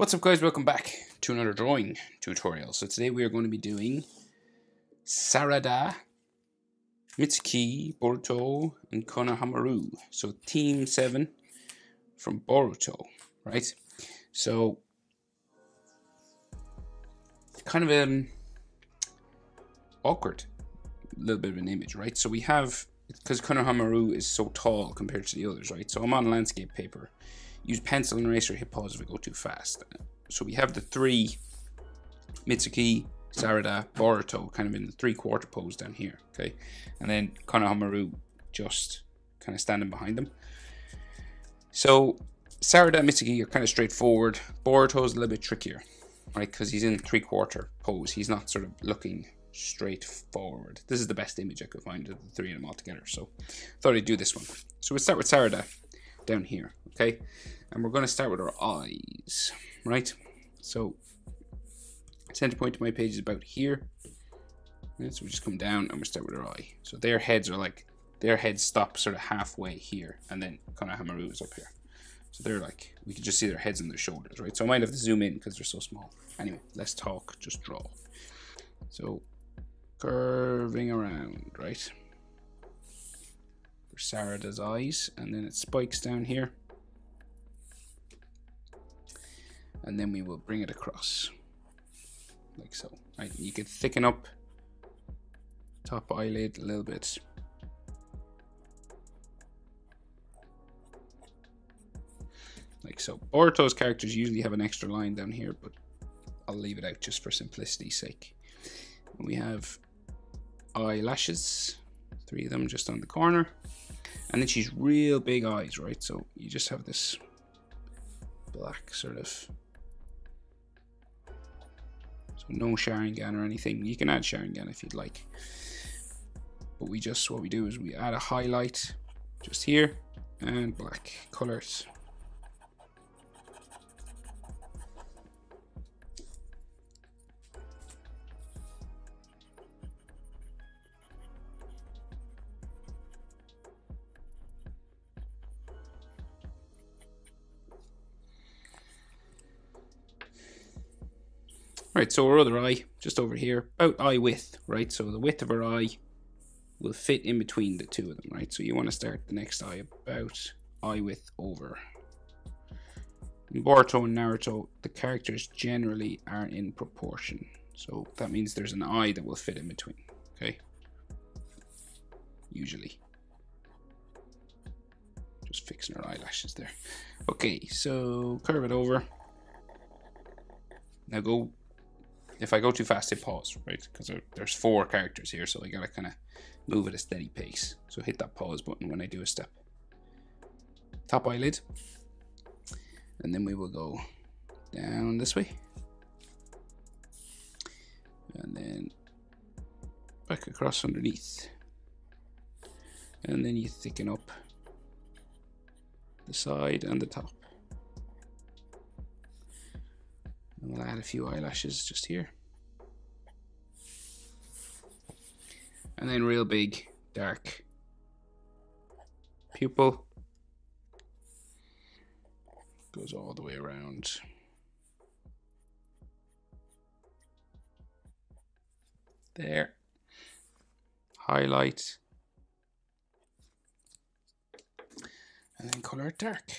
What's up guys, welcome back to another drawing tutorial. So today we are going to be doing Sarada, Mitsuki, Boruto, and Konohamaru. So Team 7 from Boruto, right? So kind of awkward little bit of an image, right? So we have, because Konohamaru is so tall compared to the others, right? So I'm on landscape paper. Use pencil and eraser, hit pause if I go too fast. So we have the three, Mitsuki, Sarada, Boruto, kind of in the 3/4 pose down here, okay? And then Konohamaru just kind of standing behind them. So Sarada and Mitsuki are kind of straightforward. Boruto is a little bit trickier, right? Because he's in 3/4 pose. He's not sort of looking straight forward. This is the best image I could find of the three of them all together. So thought I'd do this one. So we'll start with Sarada down here, okay? And we're going to start with our eyes, right? So center point of my page is about here. Right, so we just come down and we start with our eye. So their heads are like, their heads stop sort of halfway here, and then Konohamaru is up here. So they're like, we can just see their heads and their shoulders, right? So I might have to zoom in because they're so small. Anyway, let's talk, just draw. So curving around, right? For Sarada's eyes, and then it spikes down here. And then we will bring it across, like so. Right, you can thicken up top eyelid a little bit. Like so. Boruto's characters usually have an extra line down here, but I'll leave it out just for simplicity's sake. And we have eyelashes, 3 of them just on the corner. And then she's real big eyes, right? So you just have this black sort of, so no Sharingan or anything. You can add Sharingan if you'd like. But we just, what we do is we add a highlight just here and black colors. Right, so our other eye, just over here, about eye width, right? So the width of our eye will fit in between the two of them, right? So you want to start the next eye about eye width over. In Boruto and Naruto, the characters generally are in proportion. So that means there's an eye that will fit in between, okay? Usually. Just fixing our eyelashes there. Okay, so curve it over. Now go. If I go too fast, hit pause, right? Because there's 4 characters here, so I gotta kind of move at a steady pace. So hit that pause button when I do a step. Top eyelid. And then we will go down this way. And then back across underneath. And then you thicken up the side and the top. And we'll add a few eyelashes just here. And then real big, dark pupil. Goes all the way around. There. Highlight. And then color it dark.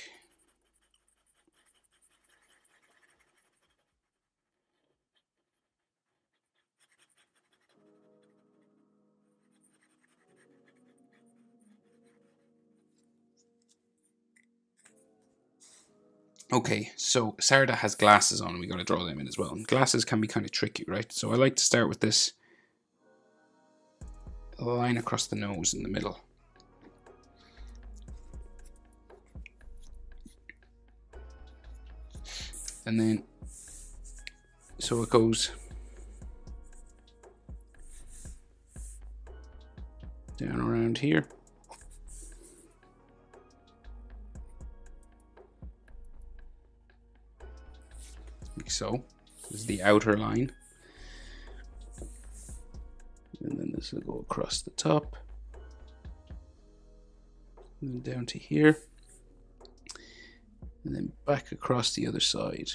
Okay, so Sarada has glasses on, we got to draw them in as well. And glasses can be kind of tricky, right? So I like to start with this line across the nose in the middle. And then, so it goes down around here. Like so. This is the outer line. And then this will go across the top. And then down to here. And then back across the other side.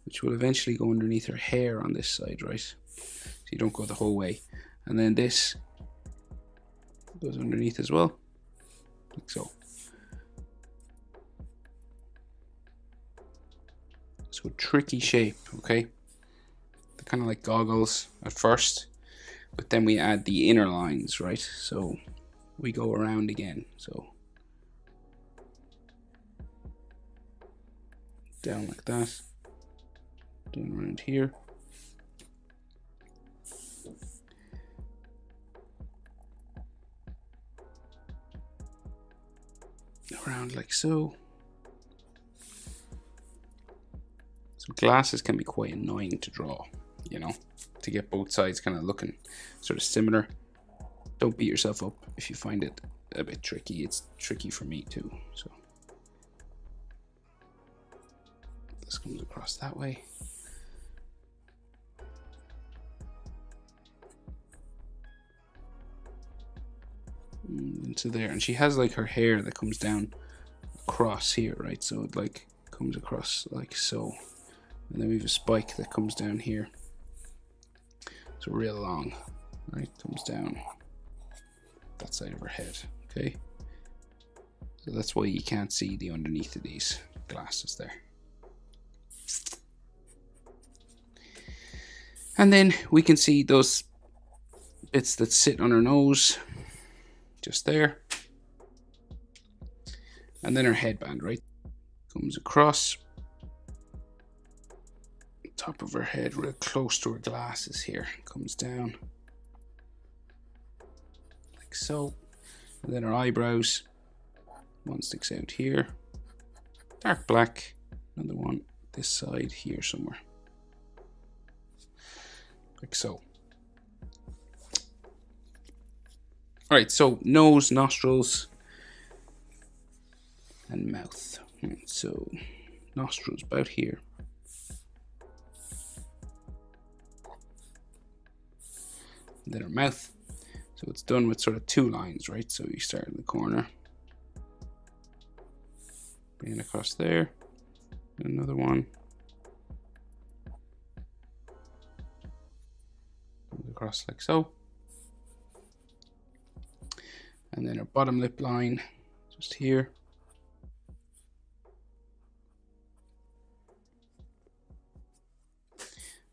which will eventually go underneath her hair on this side, right? So you don't go the whole way. And then this goes underneath as well, like so. So tricky shape, okay? They're kind of like goggles at first, but then we add the inner lines, right? So we go around again, so down like that, down around here. Around like so. So glasses can be quite annoying to draw, you know, to get both sides kind of looking sort of similar. Don't beat yourself up if you find it a bit tricky. It's tricky for me too. So this comes across that way. Into there, and she has like her hair that comes down across here, right? So it like comes across like so, and then we have a spike that comes down here. So real long, right? Comes down that side of her head. Okay, so that's why you can't see the underneath of these glasses there. And then we can see those bits that sit on her nose, just there. And then her headband, right? Comes across the top of her head, real close to her glasses here. Comes down like so. And then her eyebrows, one sticks out here. Dark black, another one this side here somewhere. Like so. Alright, so nose, nostrils, and mouth. So nostrils about here. And then our mouth. So it's done with sort of two lines, right? So you start in the corner, bring it across there, another one, across like so. And then our bottom lip line, just here.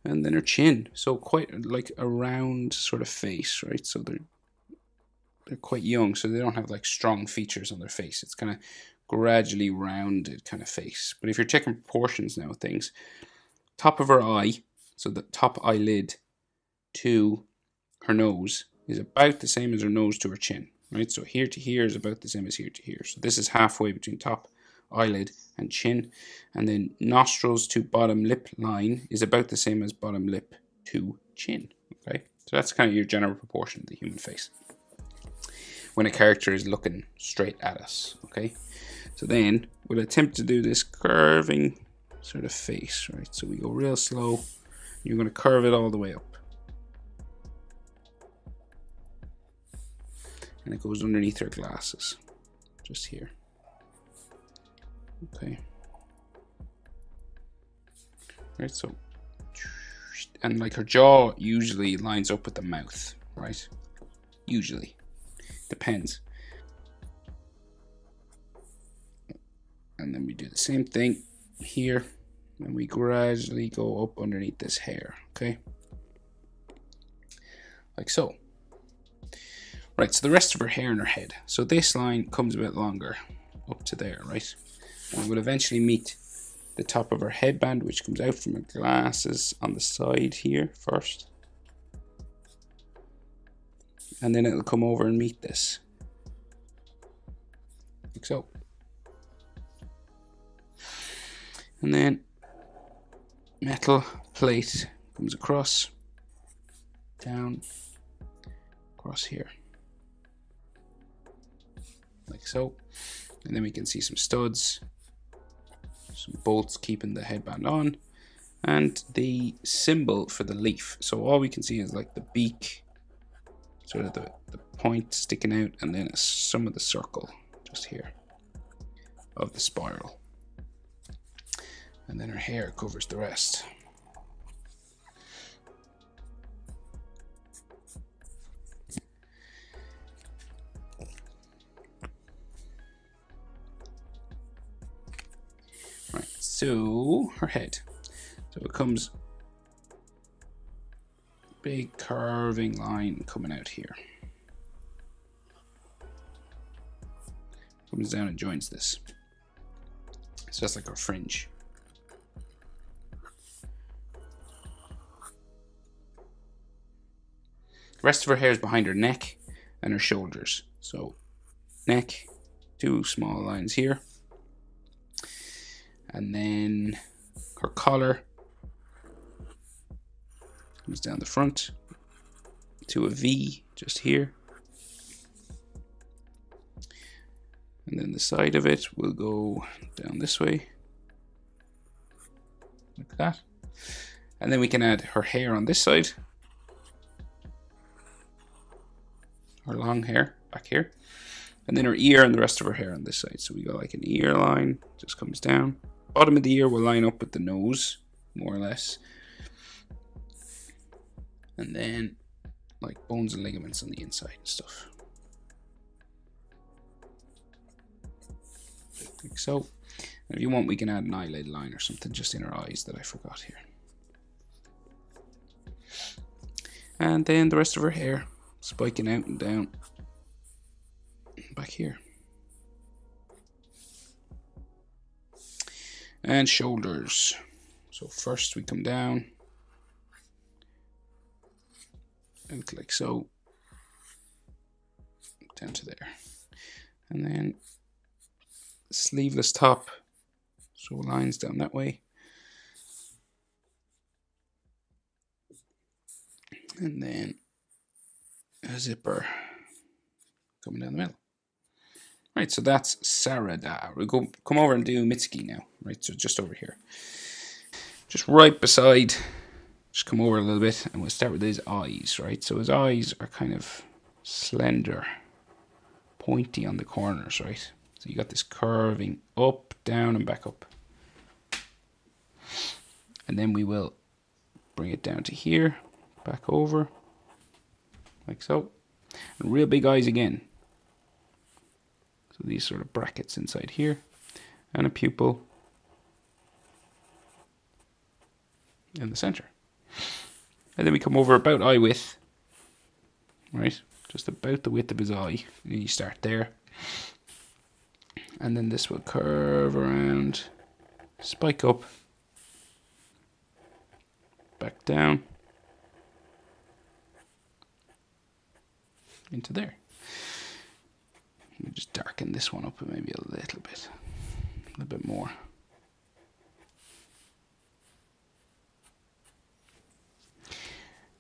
And then her chin, so quite like a round sort of face, right? So they're quite young, so they don't have like strong features on their face. It's kind of gradually rounded kind of face. But if you're checking proportions now, things, top of her eye, so the top eyelid to her nose is about the same as her nose to her chin. Right, so here to here is about the same as here to here. So this is halfway between top eyelid and chin. And then nostrils to bottom lip line is about the same as bottom lip to chin. Okay, so that's kind of your general proportion of the human face when a character is looking straight at us. Okay, so then we'll attempt to do this curving sort of face, right? So we go real slow. You're going to curve it all the way up. And it goes underneath her glasses, just here. Okay. Right, so, and like her jaw usually lines up with the mouth, right? Usually. Depends. And then we do the same thing here, and we gradually go up underneath this hair, okay? Like so. Right, so the rest of her hair in her head. So this line comes a bit longer, up to there, right? And we'll eventually meet the top of her headband, which comes out from her glasses on the side here first. And then it'll come over and meet this. Like so. And then metal plate comes across, down, across here. Like so. And then we can see some studs, some bolts keeping the headband on, and the symbol for the leaf. So all we can see is like the beak, sort of the point sticking out, and then some of the circle just here of the spiral. And then her hair covers the rest. Right, so her head. So it comes big curving line coming out here. Comes down and joins this. So that's like her fringe. The rest of her hair is behind her neck and her shoulders. So neck, 2 small lines here. And then her collar comes down the front to a V just here. And then the side of it will go down this way, like that. And then we can add her hair on this side. Her long hair back here. And then her ear and the rest of her hair on this side. So we got like an ear line, just comes down. Bottom of the ear will line up with the nose, more or less. And then like bones and ligaments on the inside and stuff. Like so. And if you want, we can add an eyelid line or something just in her eyes that I forgot here. And then the rest of her hair spiking out and down back here. And shoulders. So first we come down out like so, down to there. And then sleeveless top, so lines down that way. And then a zipper coming down the middle. Right, so that's Sarada. We'll come over and do Mitsuki now. Right, so just over here. Just right beside, just come over a little bit and we'll start with his eyes, right? So his eyes are kind of slender, pointy on the corners, right? So you got this curving up, down and back up. And then we will bring it down to here, back over, like so. And real big eyes again. So these sort of brackets inside here. And a pupil in the center. And then we come over about eye width. Right? Just about the width of his eye. And you start there. And then this will curve around, spike up, back down, into there. Let me just darken this one up maybe a little bit more.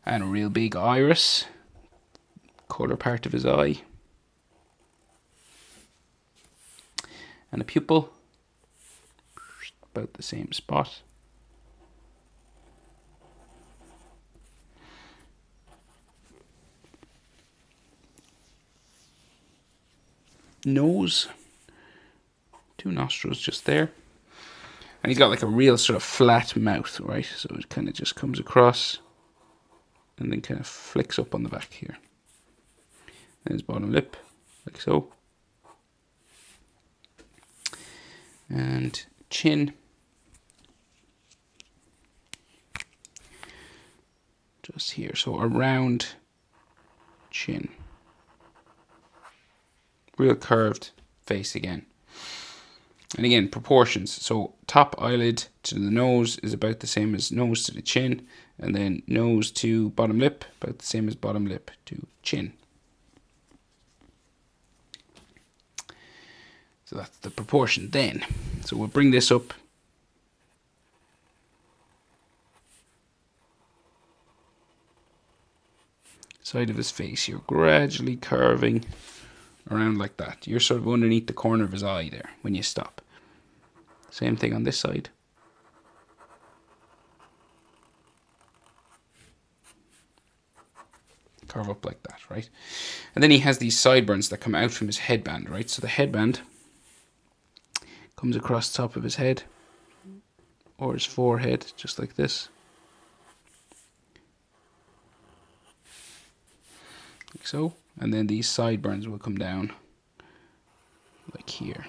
And a real big iris, corner part of his eye. And a pupil, about the same spot. Nose, 2 nostrils just there. And he's got like a real sort of flat mouth, right? So it kind of just comes across and then kind of flicks up on the back here. And his bottom lip, like so. And chin. Just here, so a round chin. Real curved face again. And again, proportions. So top eyelid to the nose is about the same as nose to the chin. And then nose to bottom lip, about the same as bottom lip to chin. So that's the proportion then. So we'll bring this up. Side of his face, you're gradually curving around like that. You're sort of underneath the corner of his eye there when you stop. Same thing on this side. Curve up like that, right? And then he has these sideburns that come out from his headband, right? So the headband comes across the top of his head, or his forehead, just like this. Like so. And then these sideburns will come down like here.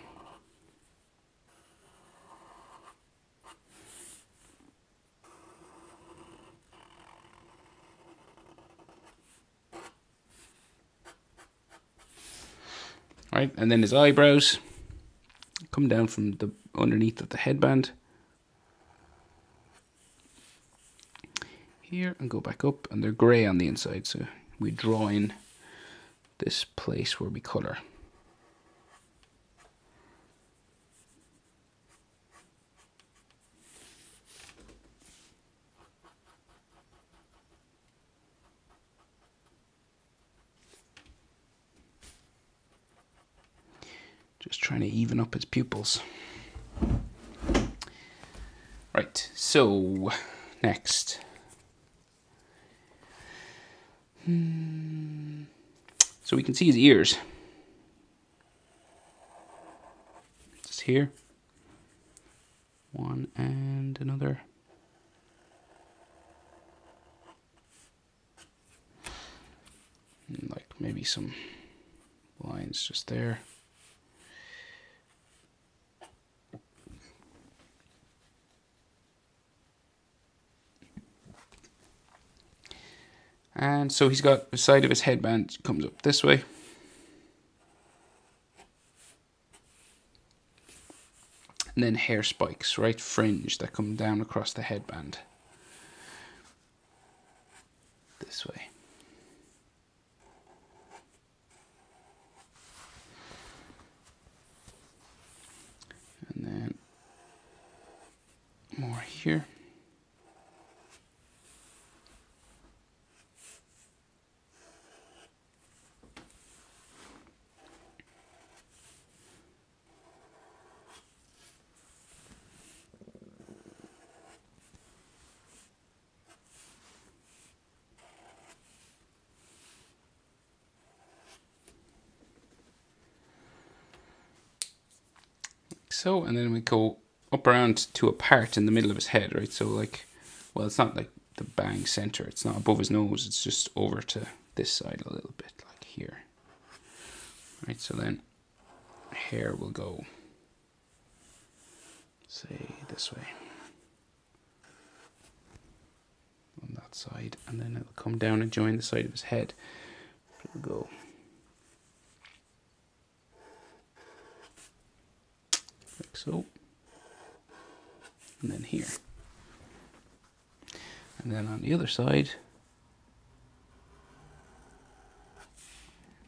Right, and then his eyebrows come down from the underneath of the headband here and go back up, and they're grey on the inside, so we draw in this place where we colour. Just trying to even up his pupils. Right, so next. So we can see his ears. Just here. One and another. And like maybe some lines just there. And so he's got the side of his headband comes up this way. And then hair spikes, right? Fringe that come down across the headband. This way. And then more here. So, and then we go up around to a part in the middle of his head, right? So like, well, it's not like the bang center, it's not above his nose, it's just over to this side a little bit, like here. Right, so then hair will go, say, this way. On that side, and then it'll come down and join the side of his head. It'll go like so, and then here, and then on the other side,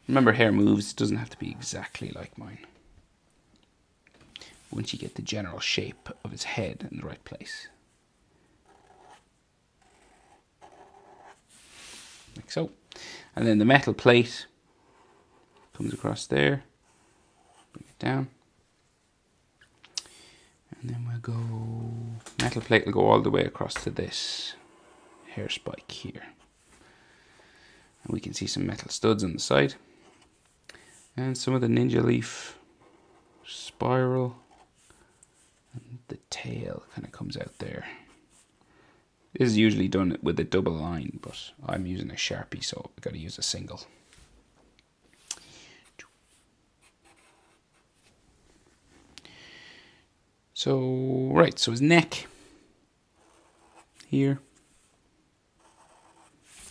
remember hair moves, it doesn't have to be exactly like mine. Once you get the general shape of his head in the right place. Like so. And then the metal plate comes across there, bring it down. And then we'll go, metal plate will go all the way across to this hair spike here. And we can see some metal studs on the side. And some of the ninja leaf spiral. And the tail kind of comes out there. This is usually done with a double line, but I'm using a Sharpie, so I've got to use a single. So, right, so his neck, here,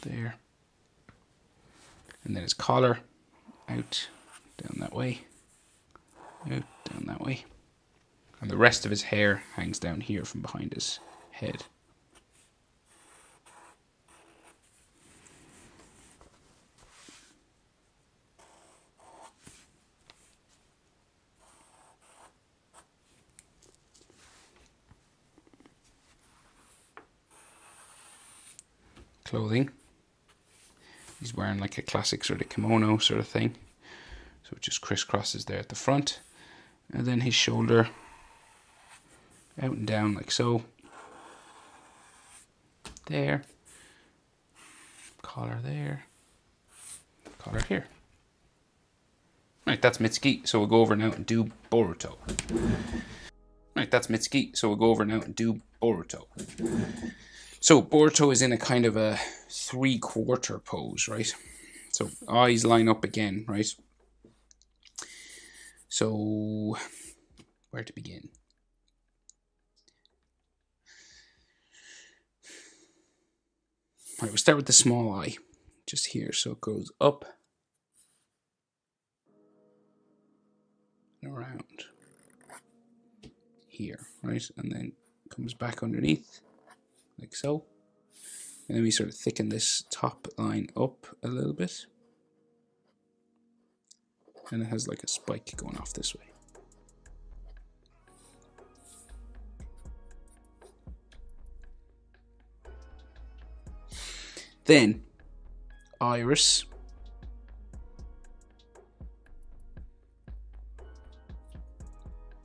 there, and then his collar, out, down that way, out, down that way, and the rest of his hair hangs down here from behind his head. Clothing. He's wearing like a classic sort of kimono sort of thing. So it just crisscrosses there at the front. And then his shoulder out and down like so. There. Collar there. Collar here. Right, that's Mitsuki. So we'll go over now and do Boruto. Right, that's Mitsuki. So we'll go over now and do Boruto. So Boruto is in a kind of a 3/4 pose, right? So eyes line up again, right? So where to begin? All right, we'll start with the small eye, just here. So it goes up and around here, right? And then comes back underneath, like so. And then we sort of thicken this top line up a little bit. And it has like a spike going off this way. Then, iris.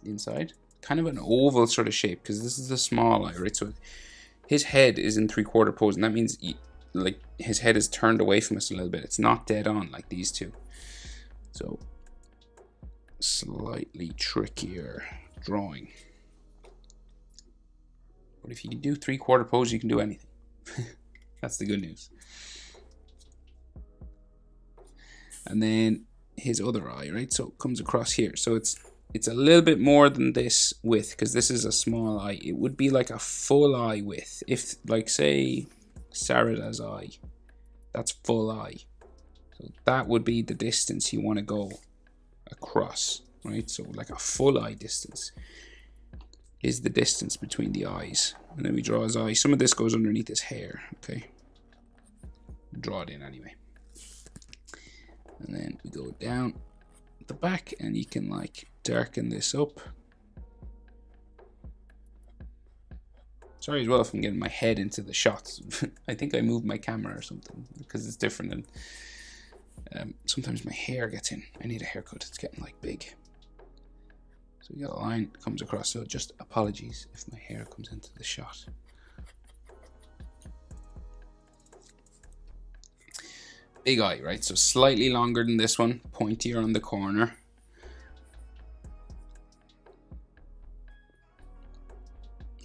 Inside. Kind of an oval sort of shape, because this is a small eye, right? So his head is in 3/4 pose, and that means like his head is turned away from us a little bit. It's not dead on like these two. So slightly trickier drawing. But if you can do 3/4 pose, you can do anything. That's the good news. And then his other eye, right? So it comes across here. So it's a little bit more than this width, because this is a small eye. It would be like a full eye width. If, like, say, Sarada's eye, that's full eye. So that would be the distance you want to go across, right? So like a full eye distance is the distance between the eyes. And then we draw his eye. Some of this goes underneath his hair, okay? Draw it in anyway. And then we go down the back, and you can like darken this up. Sorry as well if I'm getting my head into the shots. I think I moved my camera or something, because it's different, and sometimes my hair gets in. I need a haircut, it's getting like big. So we got a line that comes across, so just apologies if my hair comes into the shot. Big eye, right? So slightly longer than this one, pointier on the corner.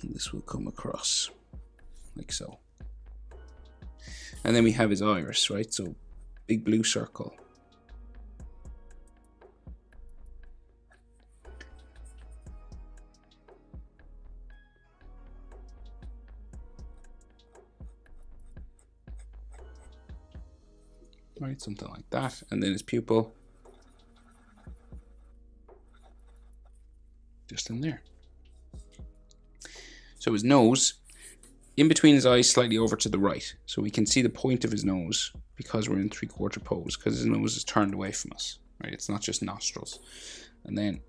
And this will come across like so. And then we have his iris, right? So big blue circle. Right, something like that. And then his pupil just in there. So his nose, in between his eyes, slightly over to the right. So we can see the point of his nose because we're in 3/4 pose, because his nose is turned away from us, right? It's not just nostrils. And then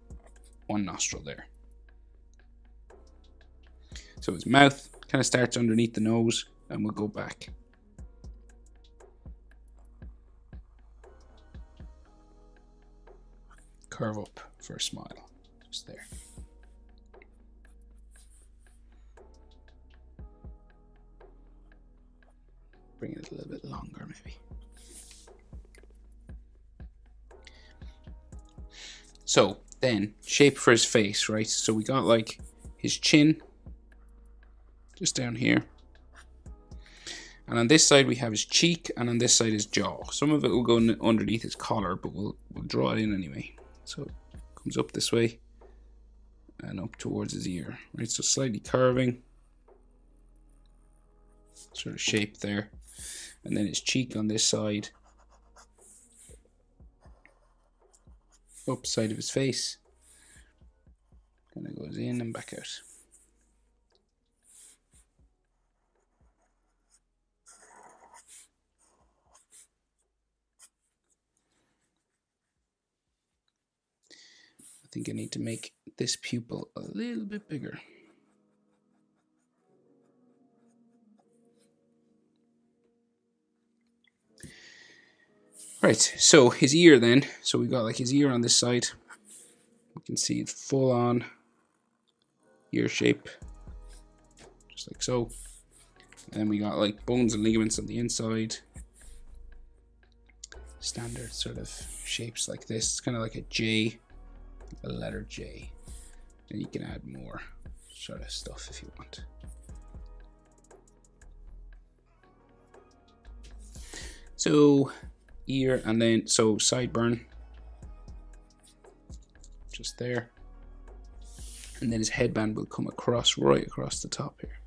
one nostril there. So his mouth kind of starts underneath the nose, and we'll go back. Curve up for a smile, just there. Bring it a little bit longer, maybe. So then, shape for his face, right? So we got like his chin, just down here. And on this side we have his cheek, and on this side his jaw. Some of it will go underneath his collar, but we'll draw it in anyway. So it comes up this way and up towards his ear, right? So slightly curving, sort of shape there. And then his cheek on this side, up side of his face, kind of goes in and back out. I think I need to make this pupil a little bit bigger. Right, so his ear then. So we got like his ear on this side. You can see it full on ear shape, just like so. And then we got like bones and ligaments on the inside. Standard sort of shapes like this. It's kind of like a J, a letter J. And you can add more sort of stuff if you want. So ear, and then so sideburn, just there, and then his headband will come across, right across the top here.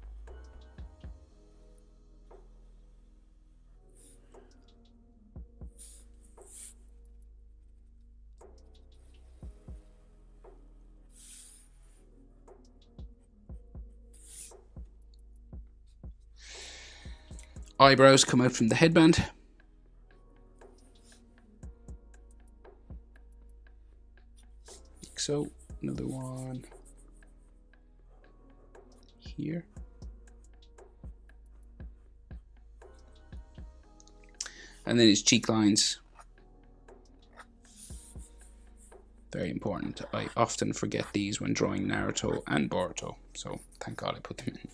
Eyebrows come out from the headband. Like so. Another one here. And then his cheek lines. Very important. I often forget these when drawing Naruto and Boruto, so thank God I put them in.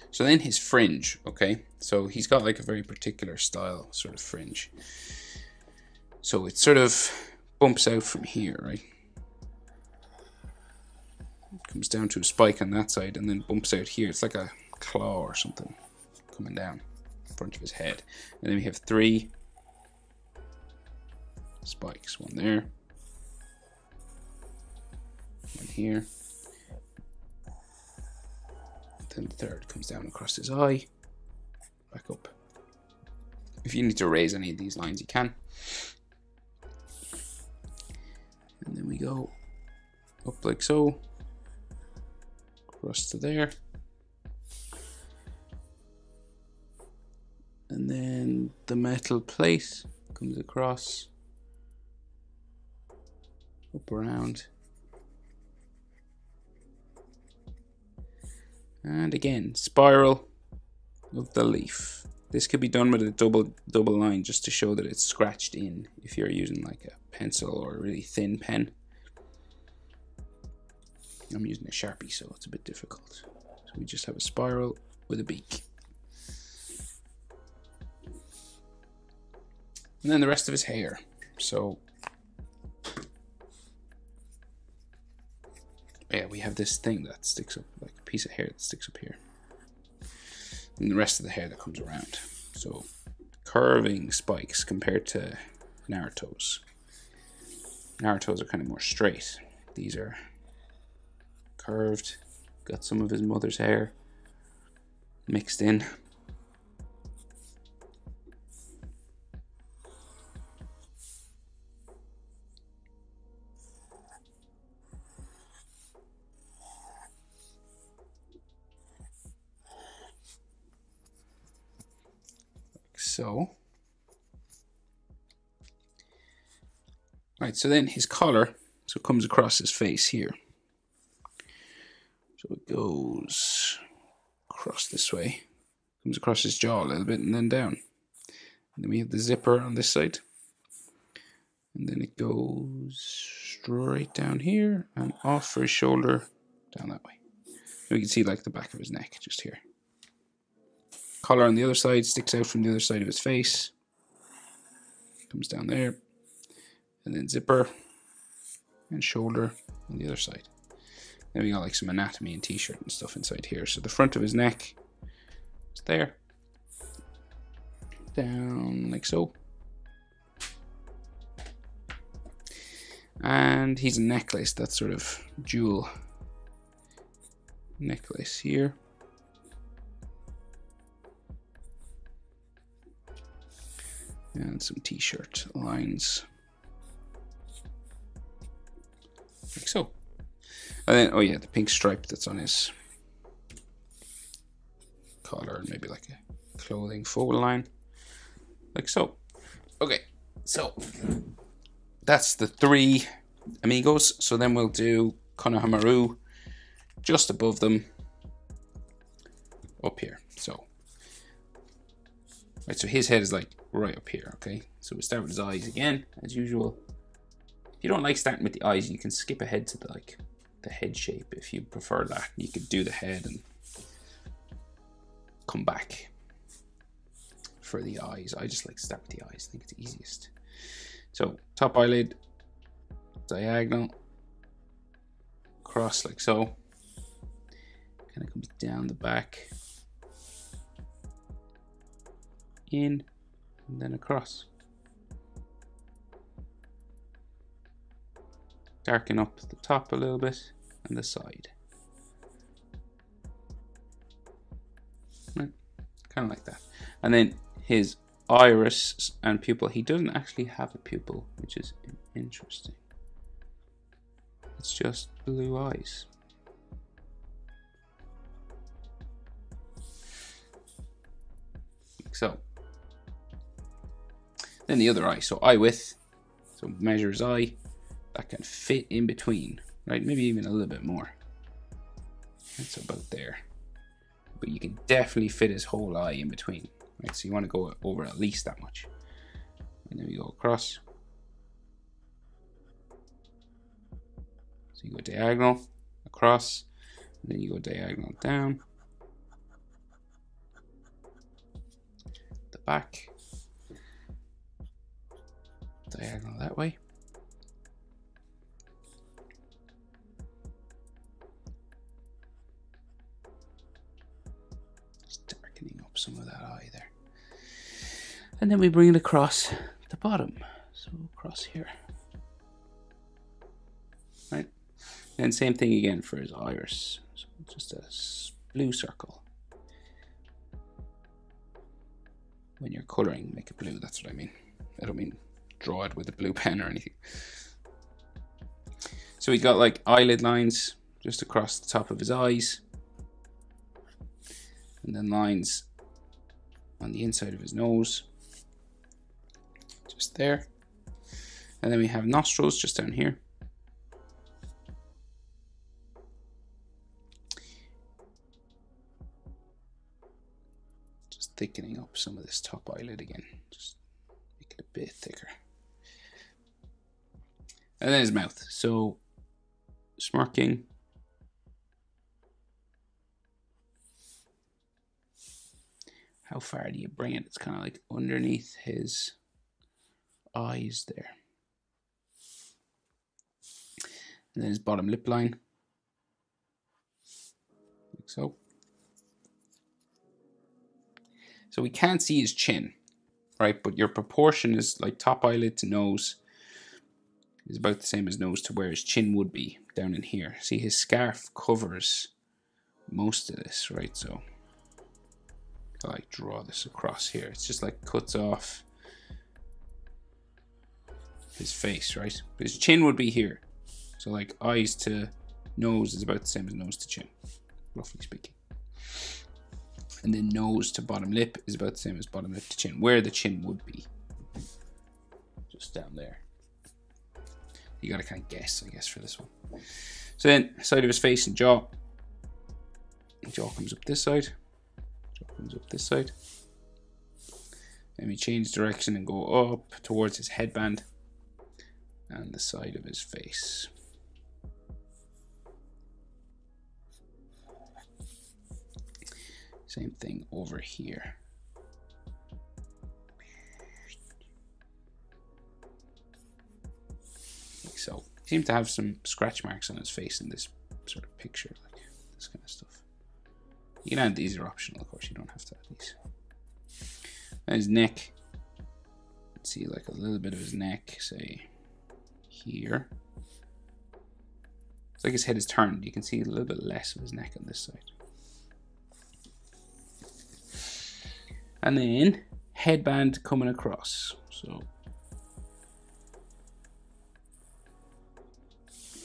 So then his fringe, okay? So he's got like a very particular style sort of fringe. So it sort of bumps out from here, right? It comes down to a spike on that side and then bumps out here. It's like a claw or something coming down in front of his head. And then we have 3 spikes. One there. One here. Then the third comes down across his eye, back up. If you need to raise any of these lines, you can. And then we go up like so, across to there. And then the metal plate comes across, up around. And again, spiral of the leaf. This could be done with a double line just to show that it's scratched in if you're using like a pencil or a really thin pen. I'm using a Sharpie, so it's a bit difficult. So we just have a spiral with a beak. And then the rest of his hair. So yeah, we have this thing that sticks up, like a piece of hair that sticks up here. And the rest of the hair that comes around. So curving spikes compared to Naruto's. Naruto's are kind of more straight. These are curved. Got some of his mother's hair mixed in. So, right, so then his collar, so it comes across his face here. So it goes across this way, comes across his jaw a little bit and then down. And then we have the zipper on this side. And then it goes straight down here and off for his shoulder, down that way. We can see like the back of his neck just here. Collar on the other side sticks out from the other side of his face. Comes down there. And then zipper and shoulder on the other side. Then we got like some anatomy and t-shirt and stuff inside here. So the front of his neck is there. Down like so. And he's a necklace, that sort of jewel necklace here. And some t-shirt lines. Like so. And then, oh yeah, the pink stripe that's on his collar, and maybe like a clothing fold line. Like so. Okay, so that's the 3 amigos. So then we'll do Konohamaru just above them up here. So, right, so his head is like right up here, okay? So we start with his eyes again, as usual. If you don't like starting with the eyes, you can skip ahead to the head shape if you prefer that. You could do the head and come back for the eyes. I just like to start with the eyes. I think it's easiest. So top eyelid, diagonal, across like so. Kind of comes down the back, in, and then across. Darken up the top a little bit and the side. Right. Kind of like that. And then his iris and pupil. He doesn't actually have a pupil, which is interesting. It's just blue eyes. Like so. Then the other eye. So eye width. So measure his eye. That can fit in between, right? Maybe even a little bit more. That's about there. But you can definitely fit his whole eye in between, right? So you want to go over at least that much. And then we go across. So you go diagonal, across, and then you go diagonal down. The back. Diagonal that way. Up some of that eye there, and then we bring it across the bottom, so across here, right? And same thing again for his iris, so just a blue circle. When you're coloring, make it blue. That's what I mean. I don't mean draw it with a blue pen or anything. So we got like eyelid lines just across the top of his eyes, and then lines on the inside of his nose, just there. And then we have nostrils just down here. Just thickening up some of this top eyelid again, just make it a bit thicker. And then his mouth. So smirking. How far do you bring it? It's kind of like underneath his eyes there. And then his bottom lip line. Like so. So we can't see his chin, right? But your proportion is like top eyelid to nose is about the same as nose to where his chin would be down in here. See, his scarf covers most of this, right? So I like draw this across here. It's just like cuts off his face, right? But his chin would be here. So like eyes to nose is about the same as nose to chin, roughly speaking. And then nose to bottom lip is about the same as bottom lip to chin, where the chin would be. Just down there. You gotta kind of guess, I guess, for this one. So then side of his face and jaw. Jaw comes up this side. Comes up this side. Then we change direction and go up towards his headband and the side of his face. Same thing over here. Like so. He seems to have some scratch marks on his face in this sort of picture, like this kind of stuff. You can add these, are optional, of course, you don't have to add these. And his neck. Let's see, like a little bit of his neck, say here. It's like his head is turned. You can see a little bit less of his neck on this side. And then headband coming across. So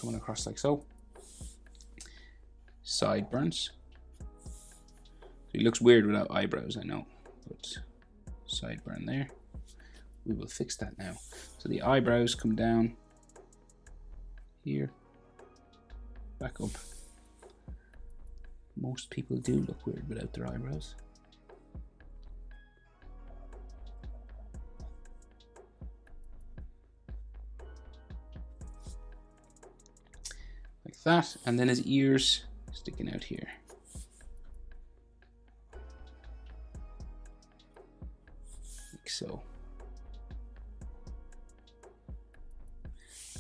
coming across like so. Sideburns. He looks weird without eyebrows, I know, but sideburn there. We will fix that now. So the eyebrows come down here, back up. Most people do look weird without their eyebrows. Like that, and then his ears sticking out here.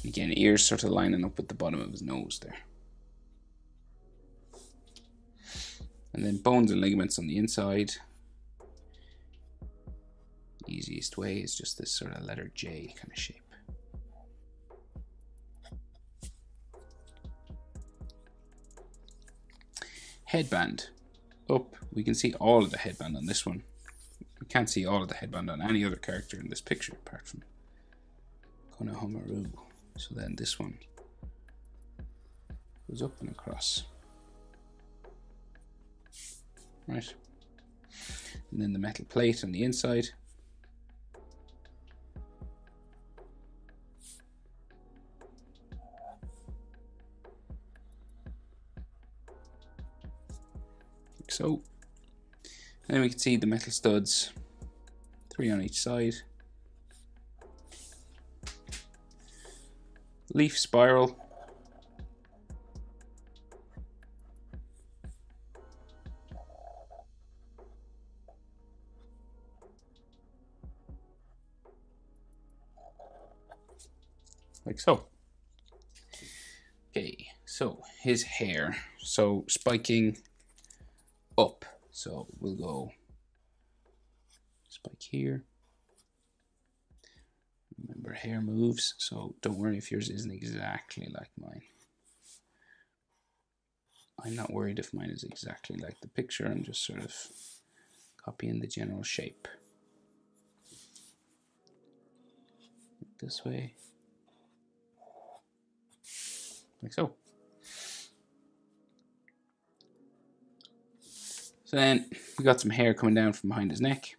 Again, ears sort of lining up with the bottom of his nose there. And then bones and ligaments on the inside. The easiest way is just this sort of letter J kind of shape. Headband. Up, we can see all of the headband on this one. We can't see all of the headband on any other character in this picture apart from Konohamaru. So then this one goes up and across. Right. And then the metal plate on the inside. Like so. And then we can see the metal studs, 3 on each side. Leaf spiral. Like so. Okay, so his hair. So spiking up. So we'll go spike here. Remember, hair moves, so don't worry if yours isn't exactly like mine. I'm not worried if mine is exactly like the picture. I'm just sort of copying the general shape. This way. Like so. So then we got some hair coming down from behind his neck.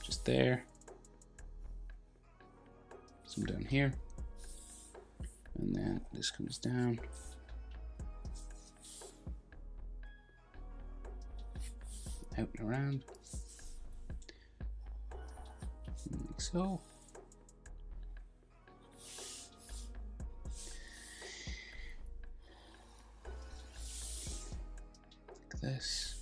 Just there. Some down here. And then this comes down. Out and around. Like so. This.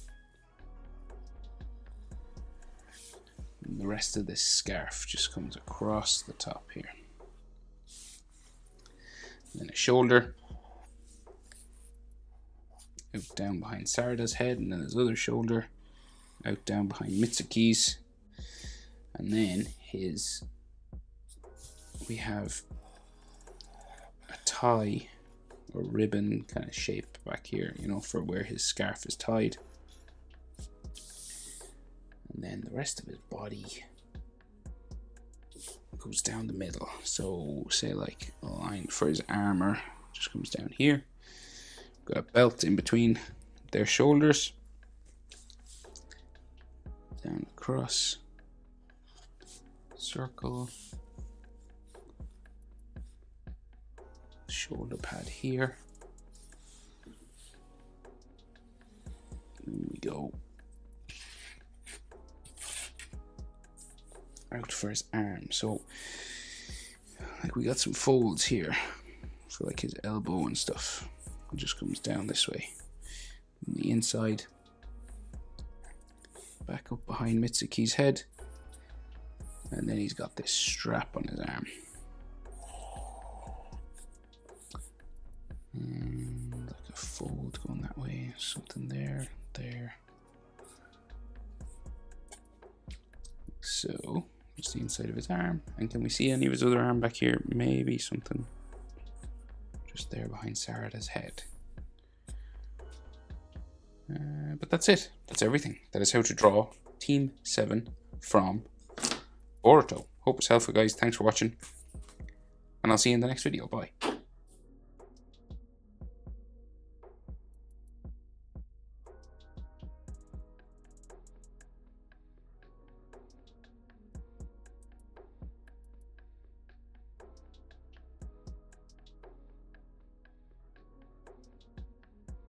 And the rest of this scarf just comes across the top here. And then a shoulder. Out down behind Sarada's head, and then his other shoulder. Out down behind Mitsuki's. And then we have a tie or ribbon kind of shape back here, you know, for where his scarf is tied. And then the rest of his body goes down the middle. So say like a line for his armor just comes down here. Got a belt in between their shoulders. Down across. Circle. Shoulder pad here. And we go out for his arm. So like we got some folds here for like his elbow and stuff. It just comes down this way. On the inside. Back up behind Mitsuki's head. And then he's got this strap on his arm. And like a fold going that way, something there, there. So, just the inside of his arm. And can we see any of his other arm back here? Maybe something just there behind Sarada's head. But that's it. That's everything. That is how to draw Team 7 from Boruto. Hope it's helpful, guys. Thanks for watching. And I'll see you in the next video. Bye.